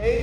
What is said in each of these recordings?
8,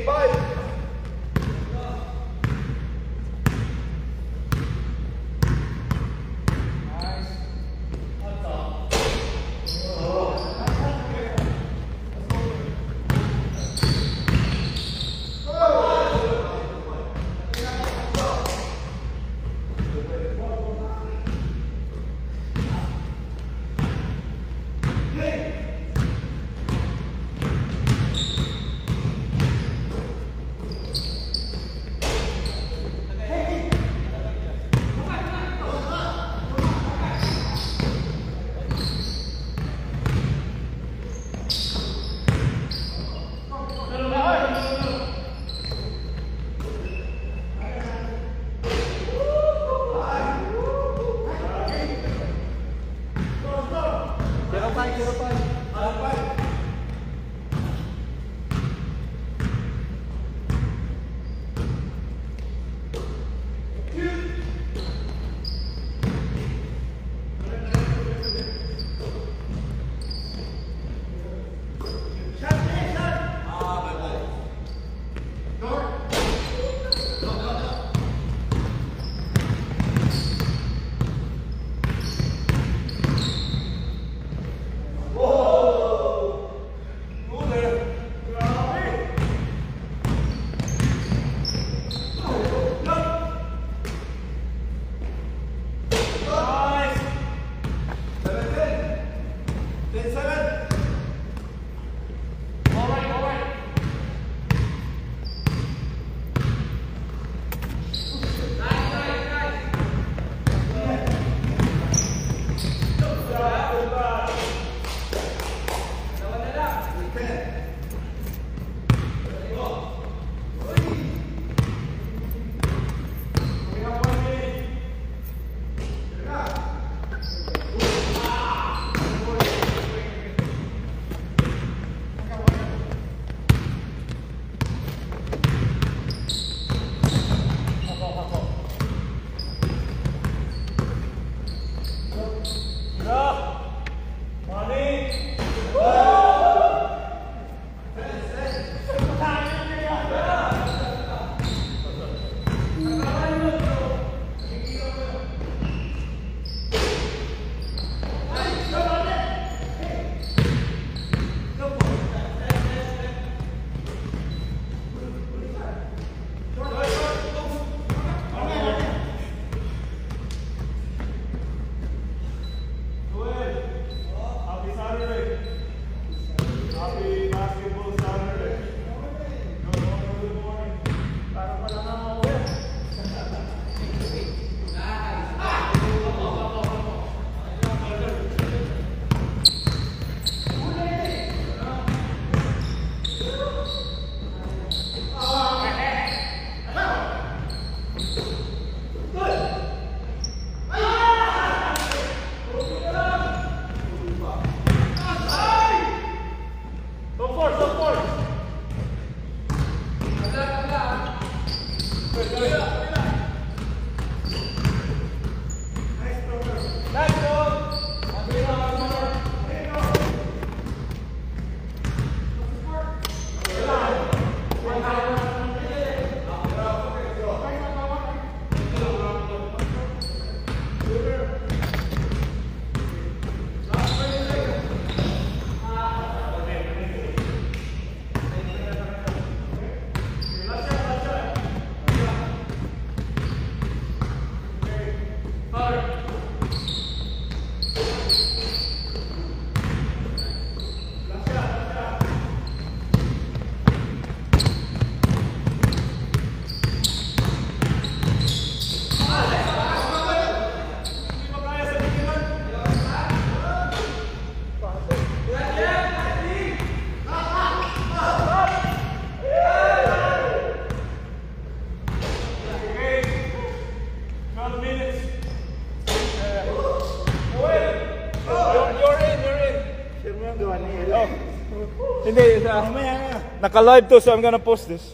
Naka-live to, so I'm gonna post this.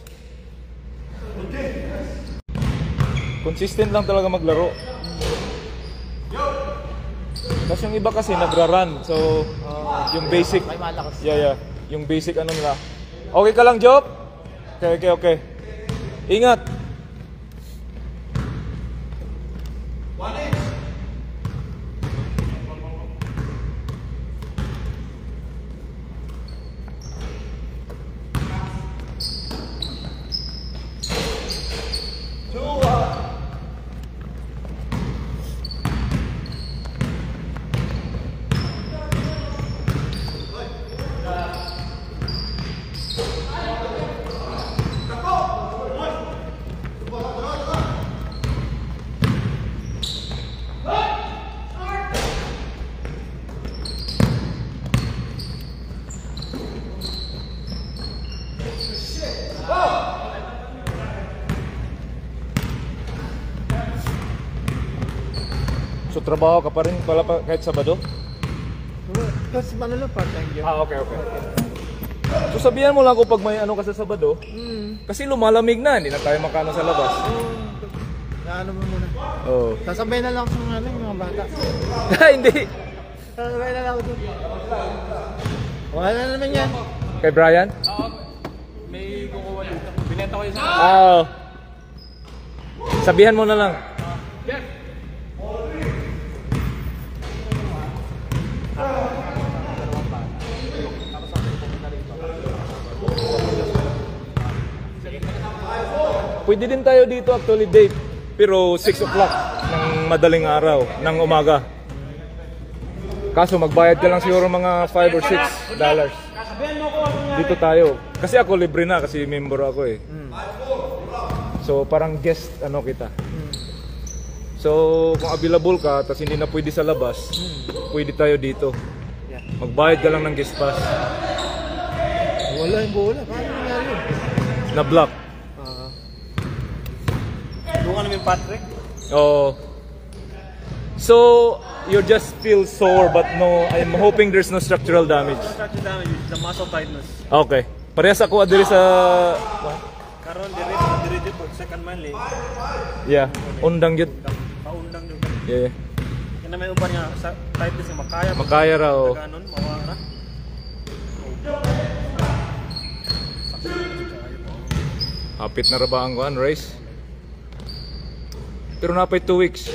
Consistent lang talaga maglaro. Tapos yung iba kasi nagra-run, so yung basic, yung basic ano nila. Okay ka lang, Job? Okay. Ingat. So trabaho ka pa rin pala kahit Sabado? Kasi ano lang part-time job. Okay. So sabihan mo lang kung pag may ano ka sa Sabado. Kasi lumalamig na, hindi na tayo makano sa labas. Ano mo muna? Oo. Sasabay na lang sa yung mga bata. Hindi. Sasabay na lang ako doon. Wala na naman yan. Kay Brian? Oo. May kukuha dito. Binenta ko yung sa... Sabihan mo na lang. Jeff! Pwede din tayo dito actually, Dave. Pero 6 o'clock ng madaling araw, ng umaga. Kaso magbayad ka lang siguro mga $5 or $6. Dito tayo. Kasi ako libre na kasi member ako eh. So parang guest ano kita. So kung available ka tapos hindi na pwede sa labas, pwede tayo dito. Magbayad ka lang ng guest pass. Wala yung bola. Paano nangyari yun? Na-block. Doon ka namin Patrick? Oh. So you just feel sore but no, I'm hoping there's no structural damage. Structural damage is the muscle tightness. Okay. Parehas ako adiri sa Karon diri po second monthly. yeah, undang gyud. Paundang yun. Yeah. Kaya may uban nga sa tightness nga makaya. Makaya raw. Ganon, mawara. Hapit na ra ba ang race? Pero napay 2 weeks.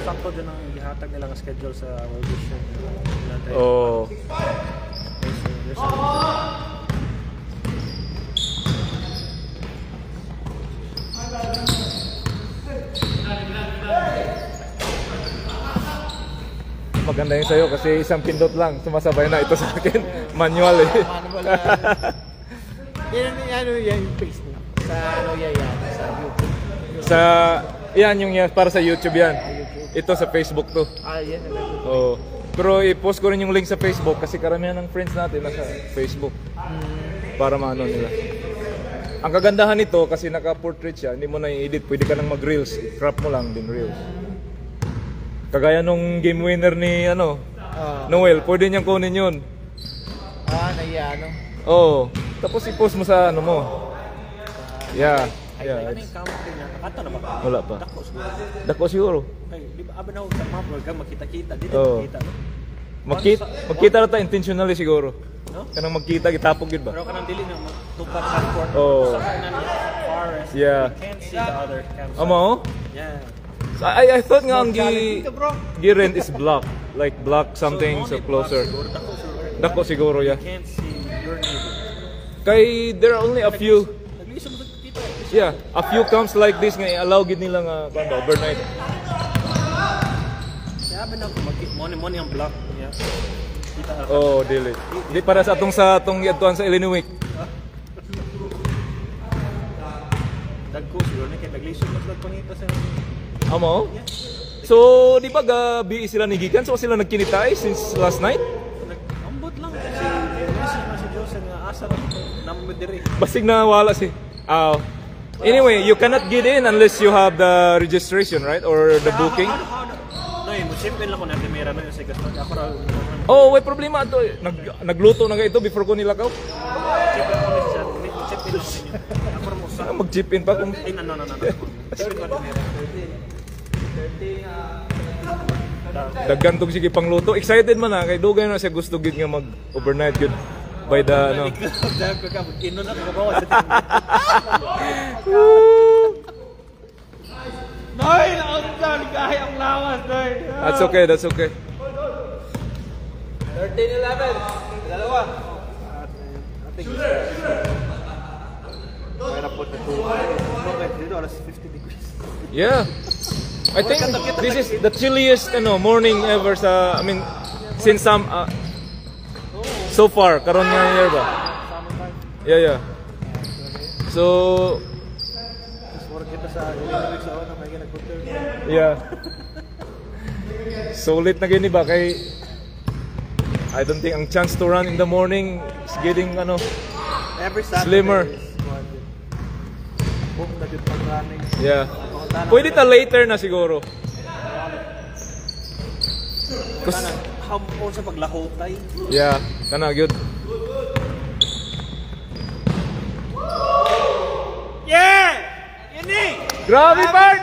Sakto din ang ihatag nila ng schedule sa World Vision. Oh. Maganda yung sayo kasi isang pindot lang sumasabay na ito sa akin. Manual eh. Yan yung Facebook. Sa ano yan sa YouTube. Yan yung para sa YouTube yan. Ito sa Facebook to. Yan. Oh. Pero i-post ko rin yung link sa Facebook kasi karamihan ng friends natin nasa Facebook. Para maano nila. Ang kagandahan nito kasi naka-portrait siya, hindi mo na i-edit, pwede ka nang mag-reels, crop mo lang din reels. Kagaya nung game winner ni Noel, pwede niyang kunin yun. Naiya Oo. Tapos i-post mo sa ano mo. Yeah. Ano yung camera niya? Nakato na ba? Wala pa. Dako siguro. Dako siguro. Ay, di ba aban ako sa map, wag ka makita-kita. Dito makita, no? Magkita na tayo intentionally siguro. No? Kanang magkita, gitapog yun ba? Pero kanang dili na magtupat passport. Oh. Sa kanan forest. Yeah. You can't see the other campsite. Amo? Yeah. So, I thought nga ang gi-rent is block. Like block something so closer. Dako siguro, yeah. You can't see your neighbor. Kay there are only a few. Nagliso mo kita. Yeah, a few camps like this nga allow gid nila nga overnight. Kaya ba na money ang block niya? Kita na. Oh, dili. Di para sa atong yadtuan sa Illinois. Dagko siguro na kay nagliso mo sa panita sa. Amo? So, di ba gabi sila nigikan? So sila nagkinitay since last night? Ambot lang kasi Diyos nga asa namo diri. Basig na wala si. Anyway, you cannot get in unless you have the registration, right? Or the booking. No, may chip in lang ko na kamera na yung sa gaston. Ako raw. Oh, way problema ato. Nagluto na ito before ko nilakaw. Chip in ako siya. Chip in lang ninyo. Ako raw mo sa. Mag-chip in pa kung... Ay, no. Chip in ko kamera. Daggan tong sige pangluto. Excited man na kay dugay na siya gusto gid nga mag-overnight gud by the ano. Dagko ka inon na ko bawa. Noy, naunsan gahi ang lawas, noy. That's okay, that's okay. 13-11. Dalawa. Ate gusto. Mayroon po na 2. Dito alas 50 degrees. Yeah. I think this is the chilliest morning ever sa since so far karon nga year ba. Yeah. So Kita sa Olympics sa ano may ginagpunter. yeah. Sulit na gini ba kay I don't think ang chance to run in the morning is getting Every Saturday slimmer. Book na din pang running. Yeah. Pwede ta later na siguro. Kana hapon sa paglahotay. Yeah, kana gyud. Yeah! Ini! Grabe part.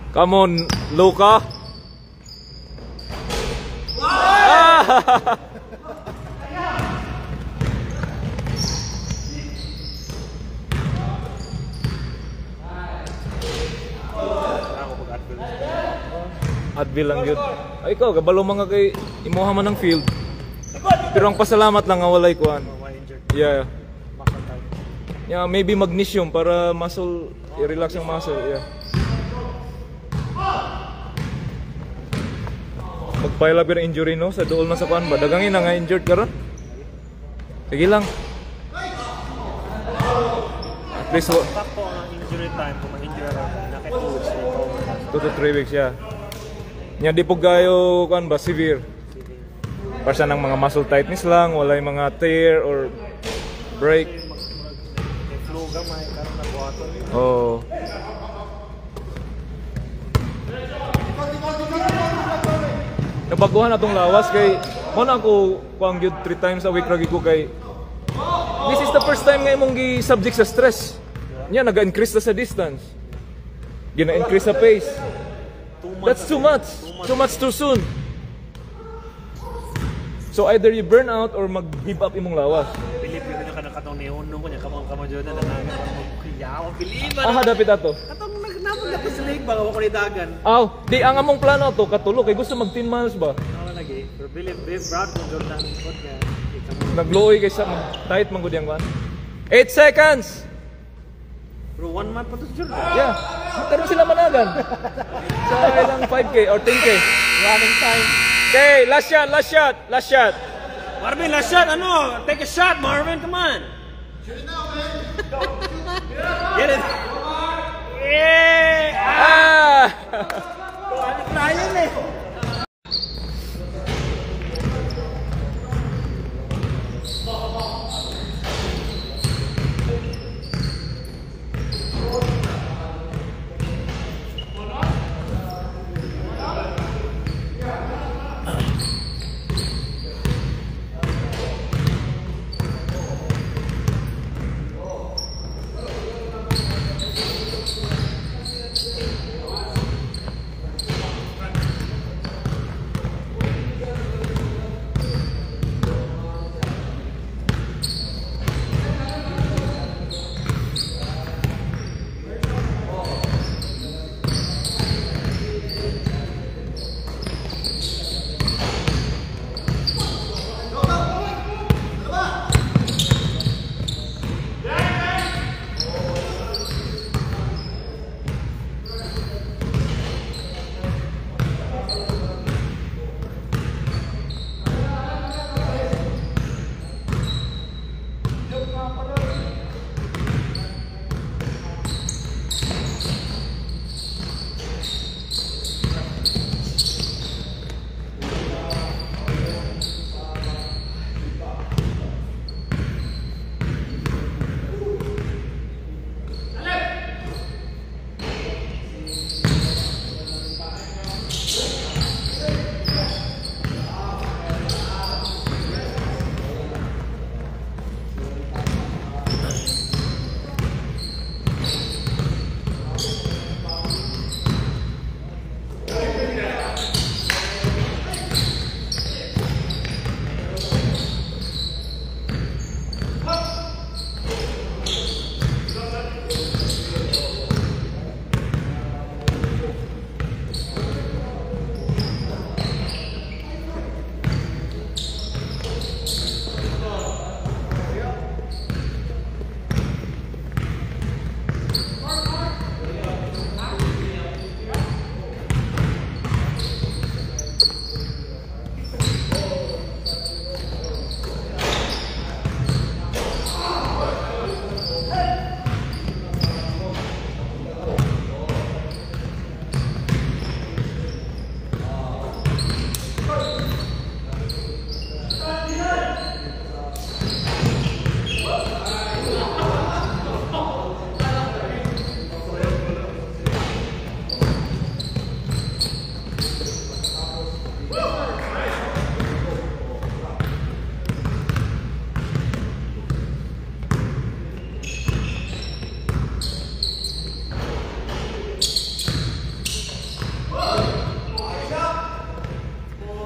Come on, Luka. Ah! Advil lang yun. Ay, ikaw, kabalo mga kay imuha man ng field. Pero ang pasalamat lang nga walay kuan. Yeah. Yeah, maybe magnesium para muscle, i-relax ang muscle. Yeah. Magpile up yung injury no sa duol na sa kuan ba? Dagangin na nga injured ka ron. Sige lang. At least Takpo ang injury time kung ma-injure ra nakay 2 weeks recover. 2 to 3 weeks, yeah. Nya di po gayo kuan ba severe. Para ng mga muscle tightness lang, walay mga tear or break. May flu gamay karon nagwato. Oh. Nabaguhan atong lawas kay mo na ako kuang gyud 3 times a week ra gyud ko kay this is the first time nga imong gi-subject sa stress. Nya naga-increase na sa distance. Gina-increase sa pace. That's too much. Too much too soon. So either you burn out or mag-give up imong lawas. Pilip yun yung kanakatong neon nung kanya kamang dyan na nangagat ang magkuyaw. Biliban! Ah, dapit ato. Katong nagnamon na po sa lake ba? Ako ni dagan. Aw, di ang among plano to katulo kay gusto mag 10 miles ba. Ako lagi. Pero bilib, Brad, kung Jordan, ikot ka. Nagluoy kay sa tight man gud yang kuan. 8 seconds. Pero 1 month pa to sa Jordan. Yeah. Magkaroon sila managan. Sa ilang 5K or 10K. Running time. Okay, last shot. Marvin, last shot. Ano? Take a shot, Marvin. Come on. Shoot it now, man. Get it. Yeah! Ah! Ano tayo eh?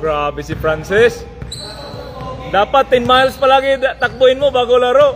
Grabe si Francis. Dapat 10 miles palagi takbuhin mo bago laro.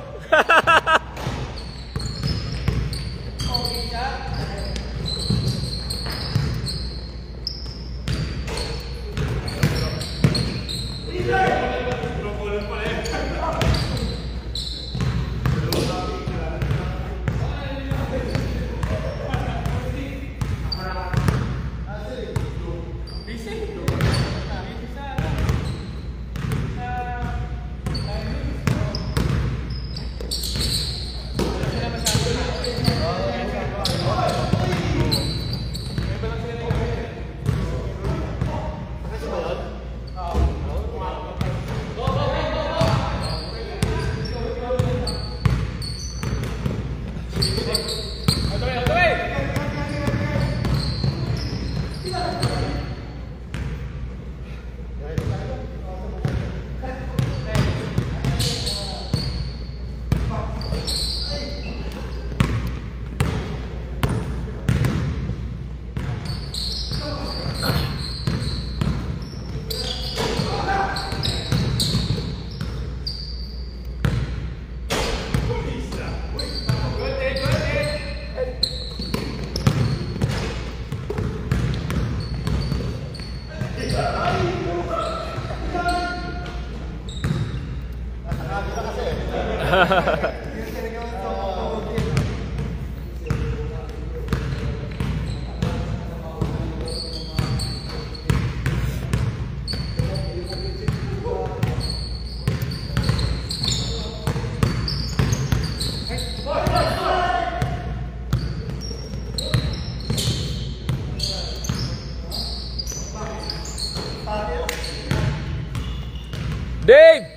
Dave!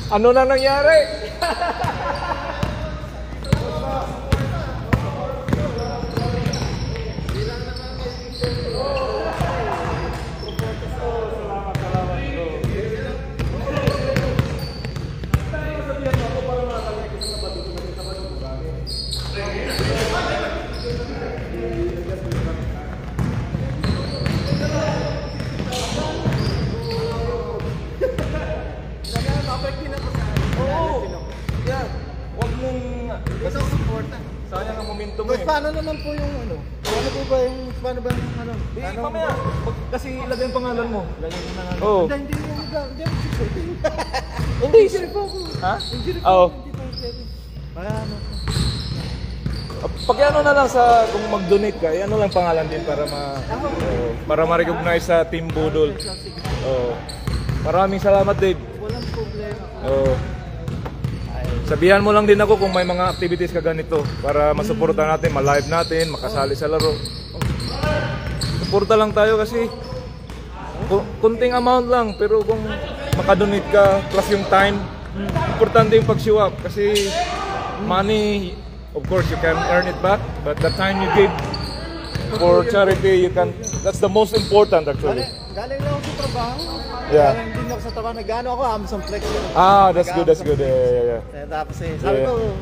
Ano na nangyari? Sayang ang momentum mo Boss, paano naman po yung ano? Paano po ba yung, paano ba yung ano? Paano mamaya, kasi ilagay ang pangalan mo. Lagyan ko na nga. Oo. Hindi ako security. Hindi. Injury po ako. Ha? Injury po Oo. ako. Hindi po pwede. Paano? Pag-ano na lang sa, kung mag-donate ka, ano lang pangalan din para para ma-recognize sa Team Budol. Oo. Maraming salamat, Dave. Walang problema. Oo. Sabihan mo lang din ako kung may mga activities ka ganito para masuporta natin, ma-live natin, makasali sa laro. Suporta lang tayo kasi kunting amount lang, pero kung makadonate ka plus yung time, importante yung pag-show up kasi money, of course you can earn it back, but the time you give for charity, that's the most important actually. Galing lang ako sa trabaho. Yeah. Galing din ako sa trabaho. Nag-ano ako, Amazon Flex. Ah, that's good, that's good. Yeah. Tapos sabi ko,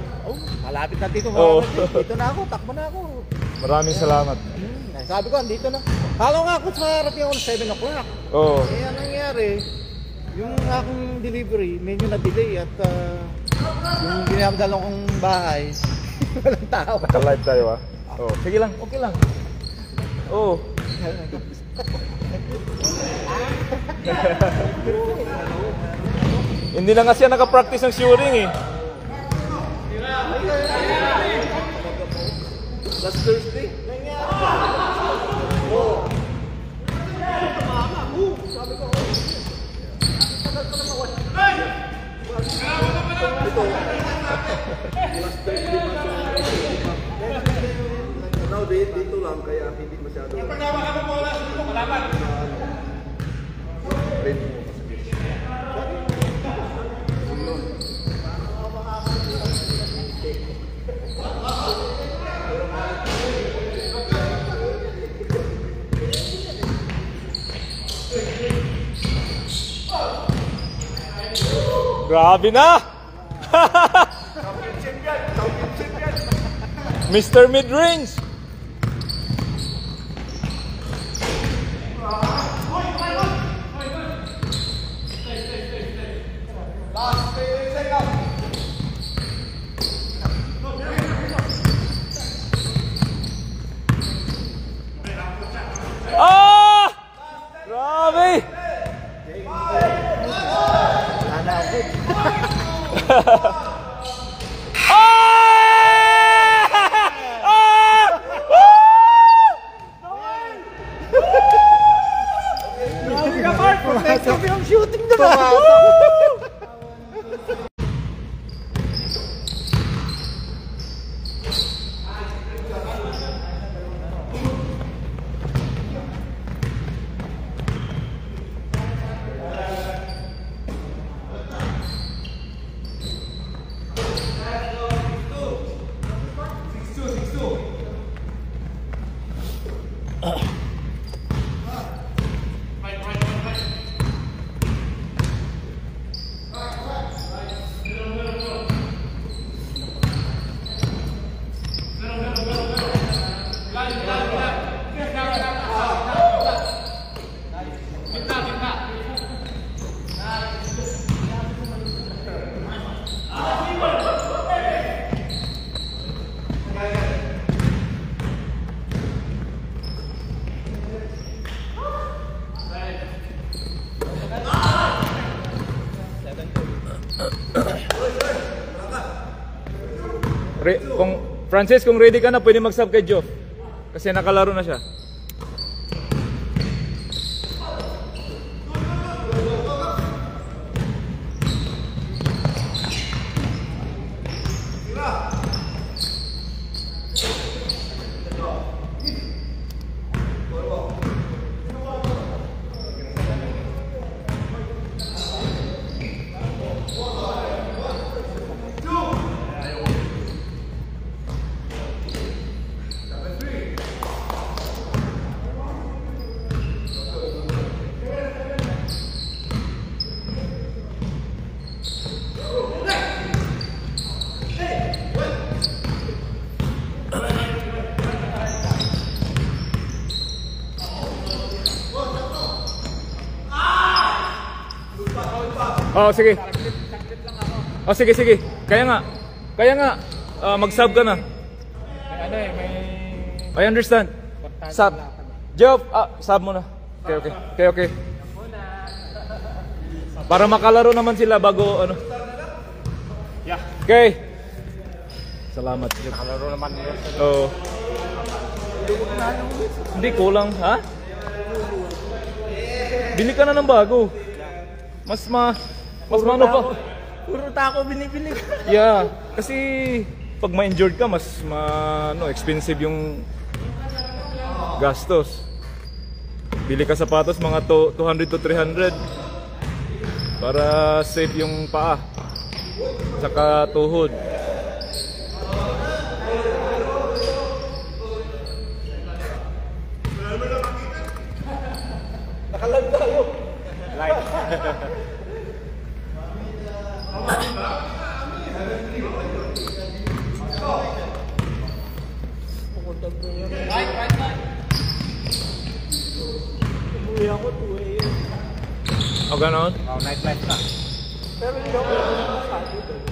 malapit na dito. Oo. Dito na ako, takbo na ako. Maraming salamat. Sabi ko, andito na. Kala nga ako sa harap yung 7 o'clock. Oo. Eh, anong nangyari? Yung aking delivery, medyo na-delay at yung ginamdala kong bahay, walang tao. Naka-live tayo ah. Oh, sige lang, okay lang. Oh. Hindi na nga siya nakapractice ng shooting eh. Last Thursday? Dito lang kaya hindi masyado. Grabe na! Mr. Mid-Range! Ah! Grabe! Sana ako. Protective yung shooting na lang. Kung Francis, kung ready ka na, pwede mag-sub kay Joe. Kasi nakalaro na siya. Oh, sige. Oh, sige, sige. Kaya nga. Mag-sub ka na. Ano eh, may... I understand. Sub. Job, sub mo na. Okay. Para makalaro naman sila bago ano. Yeah. Okay. Salamat. Nakalaro naman nila. Oo. Hindi kulang, ha? Bili ka na ng bago. Mas ano pa. Puro tako binibili ka. Yeah, kasi pag ma-injured ka, mas expensive yung gastos. Bili ka sapatos mga 200 to 300 para safe yung paa. Saka tuhod. Nakalag tayo. Like. Umuwi ako 2 AM. O ganon? Oh, night life na. Pero hindi ako masabi doon.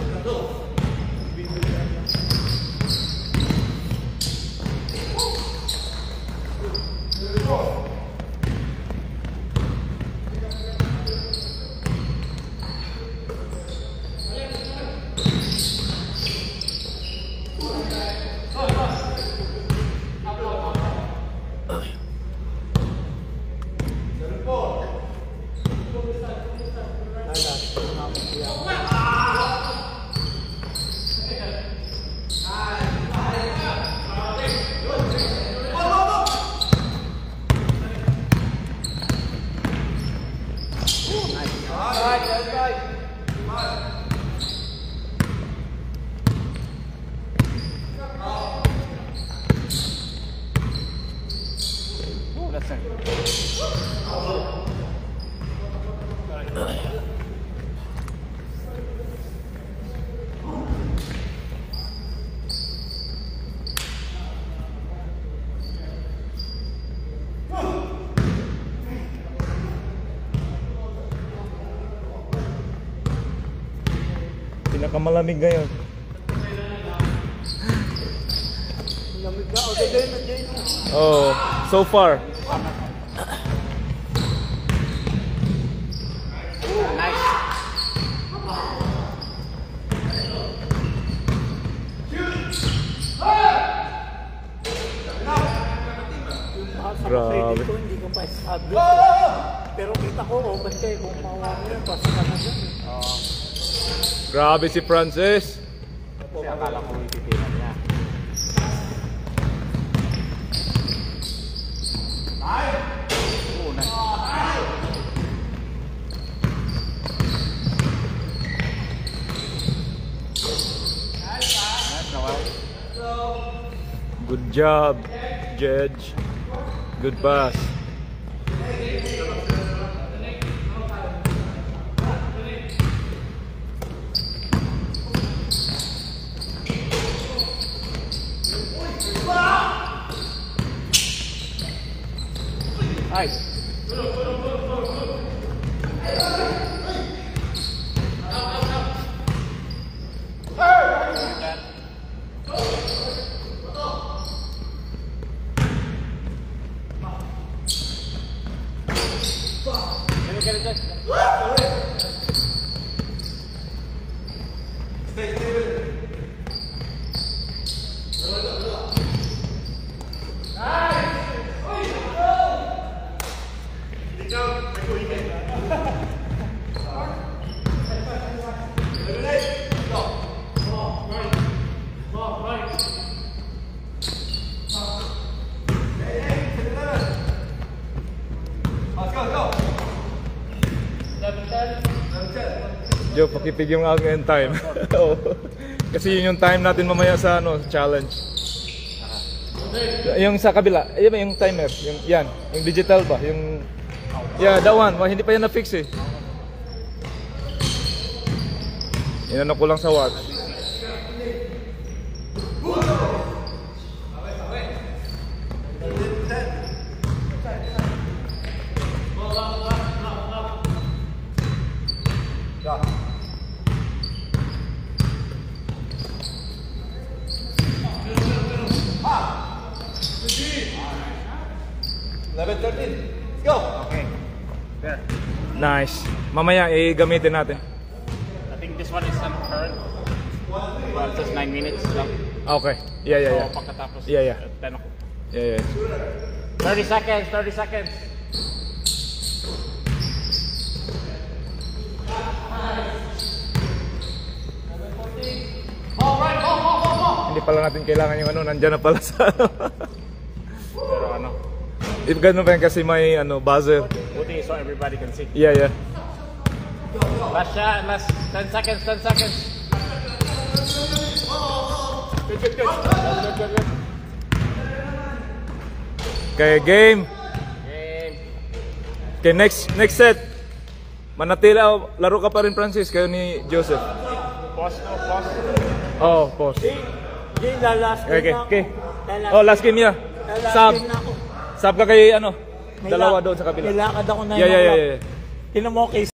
Baka malamig ngayon. Lamig na. O, dahil na dyan. Oh, so far. Grabe. Dito, hindi ko masabi. Pero kita ko, open kayo kung mawa mo yan. Basta ka na dyan. Grabe si Francis. Kasi akala ko itipinan niya. Good job, Jedge. Good pass. Nice. Joe, pakipig yung end time. Oo. Kasi yun yung time natin mamaya sa ano, challenge. Yung sa kabila, ayun ba yung timer? Yung yan, yung digital ba? Yung yeah, that one. Hindi pa yan na-fix eh. Inano ko lang sa watch. Nice. Mamaya gamitin natin. I think this one is on current. Well, just 9 minutes lang. Okay. Yeah. So, pagkatapos, Yeah. 10 ako. Yeah. 30 seconds, 30 seconds. Hindi pala natin kailangan yung ano, nandyan na pala sa Pero ano, if ganun pa yan kasi may ano, buzzer. buti so everybody can see. Yeah. Last shot, last 10 seconds, 10 seconds. Good. Okay, game. Game. Okay, next set. Manatila, laro ka pa rin Francis, kayo ni Joseph. Pause. Oh, pause. Game na last game na ako. Okay. Oh, last game niya. Last Sub. game na ako. Sub ka kay ano? May Dalawa lak- doon sa kabila. May lakad ako na Yeah. Tinan mo kay